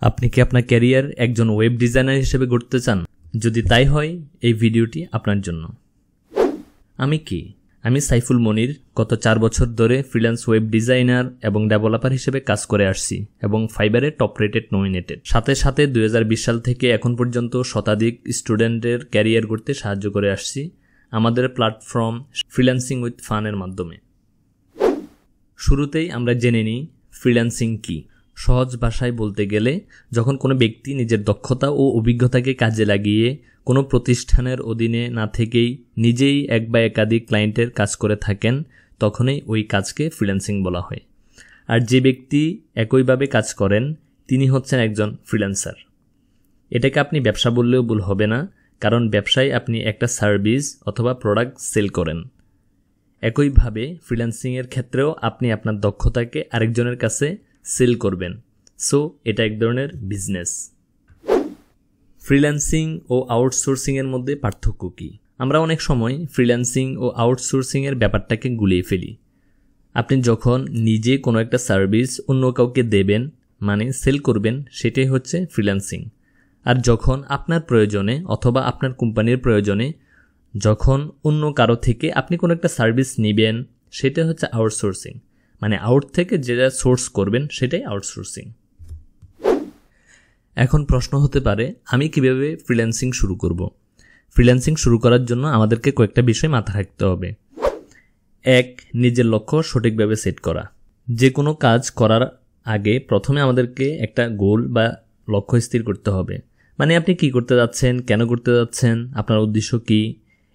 আপনি কি আপনার ক্যারিয়ার একজন ওয়েব ডিজাইনার হিসেবে গড়তে চান? যদি তাই হয় এই ভিডিওটি আপনার জন্য। আমি কি? আমি সাইফুল মনির গত 4 বছর ধরে ফ্রিল্যান্স ওয়েব ডিজাইনার এবং ডেভেলপার হিসেবে কাজ করে আসছি এবং ফাইবারে টপ রেটেড নমিনেটেড। সাথে সাথে 2020 সাল থেকে এখন পর্যন্ত শতাধিক স্টুডেন্টের ক্যারিয়ার গড়তে সাহায্য করে আসছি আমাদের প্ল্যাটফর্ম ফ্রিল্যান্সিং উইথ ফানের মাধ্যমে। শুরুতেই আমরা জেনে নিই ফ্রিল্যান্সিং কি। সহজ ভাষায় বলতে গেলে যখন কোনো ব্যক্তি নিজের দক্ষতা ও অভিজ্ঞতাকে কাজে লাগিয়ে কোনো প্রতিষ্ঠানের অধীনে না থেকেই নিজেই এক বা একাধিক ক্লায়েন্টের কাজ করে থাকেন, তখনই ওই কাজকে ফ্রিল্যান্সিং বলা হয়। আর যে ব্যক্তি একইভাবে কাজ করেন তিনি হচ্ছেন একজন ফ্রিল্যান্সার। এটাকে আপনি ব্যবসা বললেও ভুল হবে না, কারণ ব্যবসায় আপনি একটা সার্ভিস অথবা প্রোডাক্ট সেল করেন। একইভাবে ফ্রিল্যান্সিংয়ের ক্ষেত্রেও আপনি আপনার দক্ষতাকে আরেকজনের কাছে সেল করবেন। সো এটা এক ধরনের বিজনেস। ফ্রিল্যান্সিং ও আউটসোর্সিংয়ের মধ্যে পার্থক্য কী? আমরা অনেক সময় ফ্রিল্যান্সিং ও আউটসোর্সিংয়ের ব্যাপারটাকে গুলিয়ে ফেলি। আপনি যখন নিজে কোনো একটা সার্ভিস অন্য কাউকে দেবেন, মানে সেল করবেন, সেটাই হচ্ছে ফ্রিল্যান্সিং। আর যখন আপনার প্রয়োজনে অথবা আপনার কোম্পানির প্রয়োজনে যখন অন্য কারো থেকে আপনি কোনো একটা সার্ভিস নেবেন, সেটা হচ্ছে আউটসোর্সিং। মানে আউট থেকে যেটা সোর্স করবেন সেটাই আউটসোর্সিং। এখন প্রশ্ন হতে পারে, আমি কিভাবে ফ্রিল্যান্সিং শুরু করব? ফ্রিল্যান্সিং শুরু করার জন্য আমাদেরকে কয়েকটা বিষয় মাথায় রাখতে হবে। 1. নিজের লক্ষ্য সঠিকভাবে সেট করা। যে কোনো কাজ করার আগে প্রথমে আমাদেরকে একটা গোল বা লক্ষ্য স্থির করতে হবে। মানে আপনি কি করতে যাচ্ছেন, কেন করতে যাচ্ছেন, আপনার উদ্দেশ্য কি,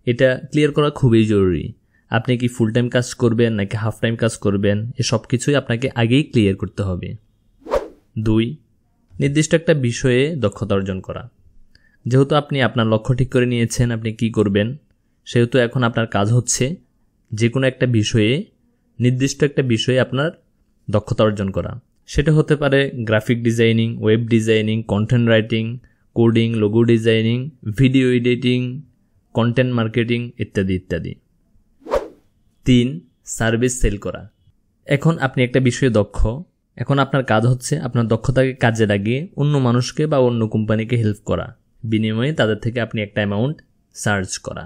এটা ক্লিয়ার করা খুবই জরুরি। আপনি কি ফুল টাইম কাজ করবেন নাকি হাফ টাইম কাজ করবেন, এসব কিছুই আপনাকে আগেই ক্লিয়ার করতে হবে। 2. নির্দিষ্ট একটা বিষয়ে দক্ষতা অর্জন করা। যেহেতু আপনি আপনার লক্ষ্য ঠিক করে নিয়েছেন আপনি কি করবেন, সেহেতু এখন আপনার কাজ হচ্ছে যে কোনো একটা বিষয়ে, নির্দিষ্ট একটা বিষয়ে আপনার দক্ষতা অর্জন করা। সেটা হতে পারে graphic designing, web designing, content writing, coding, logo designing, video editing, content marketing ইত্যাদি ইত্যাদি। 3. সার্ভিস সেল করা। এখন আপনি একটা বিষয়ে দক্ষ, এখন আপনার কাজ হচ্ছে আপনার দক্ষতাকে কাজে লাগিয়ে অন্য মানুষকে বা অন্য কোম্পানিকে হেল্প করা, বিনিময়ে তাদের থেকে আপনি একটা অ্যামাউন্ট চার্জ করা।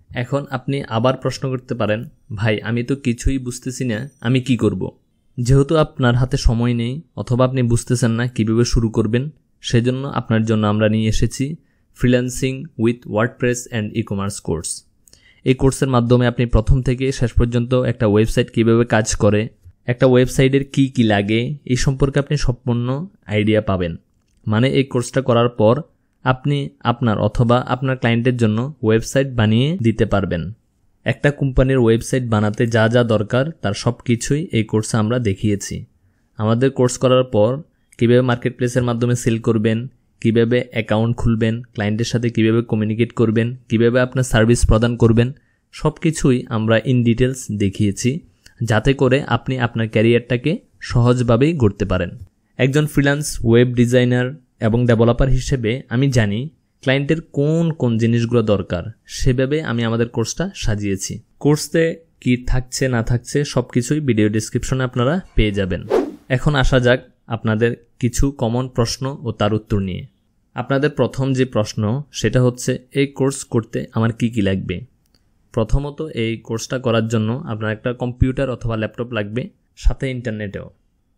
এখন আপনি আবার প্রশ্ন করতে পারেন, ভাই আমি তো কিছুই বুঝতেছি না, আমি কি করব? যেহেতু আপনার হাতে সময় নেই অথবা আপনি বুঝতেছেন না কিভাবে শুরু করবেন, সেজন্য আপনার জন্য আমরা নিয়ে এসেছি freelancing with WordPress and e commerce course. এই কোর্সের মাধ্যমে আপনি প্রথম থেকে শেষ পর্যন্ত একটা ওয়েবসাইট কিভাবে কাজ করে, একটা ওয়েবসাইটের কি কি লাগে, এই সম্পর্কে আপনি সম্পূর্ণ আইডিয়া পাবেন। মানে এই কোর্সটা করার পর আপনি আপনার অথবা আপনার ক্লায়েন্টের জন্য ওয়েবসাইট বানিয়ে দিতে পারবেন। একটা কোম্পানির ওয়েবসাইট বানাতে যা যা দরকার তার সব কিছুই এই কোর্সে আমরা দেখিয়েছি। আমাদের কোর্স করার পর কীভাবে মার্কেট প্লেসের মাধ্যমে সেল করবেন, কিভাবে অ্যাকাউন্ট খুলবেন, ক্লায়েন্টের সাথে কিভাবে কমিউনিকেট করবেন, কিভাবে আপনার সার্ভিস প্রদান করবেন, সব কিছুই আমরা ইন ডিটেলস দেখিয়েছি, যাতে করে আপনি আপনার ক্যারিয়ারটাকে সহজভাবেই গড়তে পারেন। একজন ফ্রিল্যান্স ওয়েব ডিজাইনার এবং ডেভেলপার হিসেবে আমি জানি ক্লায়েন্টের কোন কোন জিনিসগুলো দরকার, সেভাবে আমি আমাদের কোর্সটা সাজিয়েছি। কোর্সে কি থাকছে না থাকছে সব কিছুই ভিডিও ডেসক্রিপশনে আপনারা পেয়ে যাবেন। এখন আসা যাক আপনাদের কিছু কমন প্রশ্ন ও তার উত্তর নিয়ে। আপনাদের প্রথম যে প্রশ্ন সেটা হচ্ছে, এই কোর্স করতে আমার কি কি লাগবে? প্রথমত এই কোর্সটা করার জন্য আপনার একটা কম্পিউটার অথবা ল্যাপটপ লাগবে, সাথে ইন্টারনেটেও।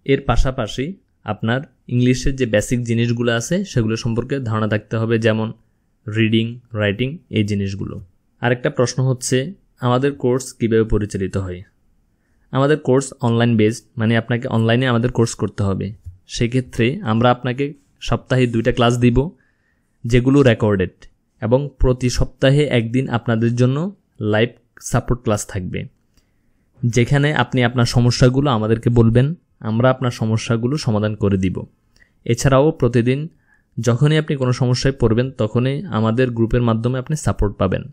এর পাশাপাশি আপনার ইংলিশের যে বেসিক জিনিসগুলো আছে সেগুলো সম্পর্কে ধারণা থাকতে হবে, যেমন রিডিং, রাইটিং, এই জিনিসগুলো। আরেকটা প্রশ্ন হচ্ছে, আমাদের কোর্স কিভাবে পরিচালিত হয়? আমাদের কোর্স অনলাইন বেসড, মানে আপনাকে অনলাইনে আমাদের কোর্স করতে হবে। সেক্ষেত্রে আমরা আপনাকে সপ্তাহে 2টা ক্লাস দিব, যেগুলো রেকর্ডেড, এবং প্রতি সপ্তাহে একদিন আপনাদের জন্য লাইভ সাপোর্ট ক্লাস থাকবে, যেখানে আপনি আপনার সমস্যাগুলো আমাদেরকে বলবেন, আমরা আপনার সমস্যাগুলো সমাধান করে দিব। এছাড়াও প্রতিদিন যখনই আপনি কোনো সমস্যায় পড়বেন তখনই আমাদের গ্রুপের মাধ্যমে আপনি সাপোর্ট পাবেন।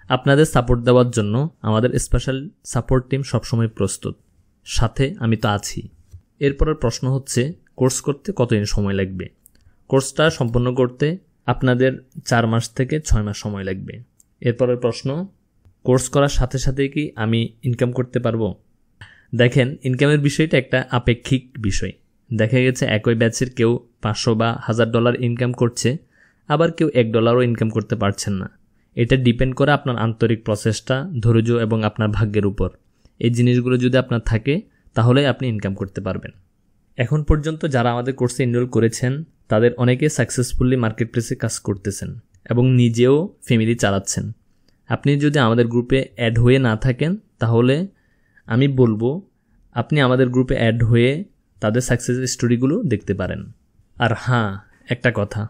আপনাদের সাপোর্ট দেওয়ার জন্য আমাদের স্পেশাল সাপোর্ট টিম সবসময় প্রস্তুত, সাথে আমি তো আছি। এরপরের প্রশ্ন হচ্ছে, কোর্স করতে কতদিন সময় লাগবে? কোর্সটা সম্পন্ন করতে আপনাদের 4 মাস থেকে 6 মাস সময় লাগবে। এরপরের প্রশ্ন, কোর্স করার সাথে সাথে কি আমি ইনকাম করতে পারবো? দেখেন, ইনকামের বিষয়টা একটা আপেক্ষিক বিষয়। দেখা গেছে একই ব্যাচের কেউ 500 বা $1000 ইনকাম করছে, আবার কেউ $1ও ইনকাম করতে পারছেন না। এটা ডিপেন্ড করে আপনার আন্তরিক প্রচেষ্টা, ধৈর্য এবং আপনার ভাগ্যের উপর। এই জিনিসগুলো যদি আপনার থাকে তাহলে আপনি ইনকাম করতে পারবেন। এখন পর্যন্ত যারা আমাদের কোর্সে এনরোল করেছেন তাদের অনেকে সাকসেসফুলি মার্কেট প্লেসে কাজ করতেছেন এবং নিজেও ফ্যামিলি চালাচ্ছেন। আপনি যদি আমাদের গ্রুপে অ্যাড হয়ে না থাকেন তাহলে আমি বলবো আপনি আমাদের গ্রুপে অ্যাড হয়ে তাদের সাকসেস স্টোরিগুলো দেখতে পারেন। আর হ্যাঁ, একটা কথা,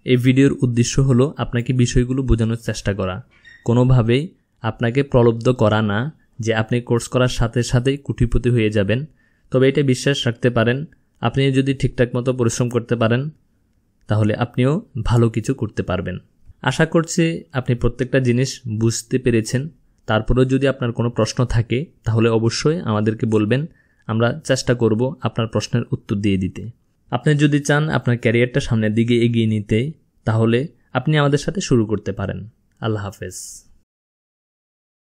এই ভিডিওর উদ্দেশ্য হলো আপনাকে বিষয়গুলো বোঝানোর চেষ্টা করা, কোনোভাবেই আপনাকে প্রলুব্ধ করা না যে আপনি কোর্স করার সাথে সাথেই কোটিপতি হয়ে যাবেন। তবে এটা বিশ্বাস রাখতে পারেন, আপনি যদি ঠিকঠাক মতো পরিশ্রম করতে পারেন তাহলে আপনিও ভালো কিছু করতে পারবেন। আশা করছি আপনি প্রত্যেকটা জিনিস বুঝতে পেরেছেন। তারপরেও যদি আপনার কোনো প্রশ্ন থাকে তাহলে অবশ্যই আমাদেরকে বলবেন, আমরা চেষ্টা করব আপনার প্রশ্নের উত্তর দিয়ে দিতে। আপনি যদি চান আপনার ক্যারিয়ারটা সামনের দিকে এগিয়ে নিতে তাহলে আপনি আমাদের সাথে শুরু করতে পারেন। আল্লাহ হাফেজ।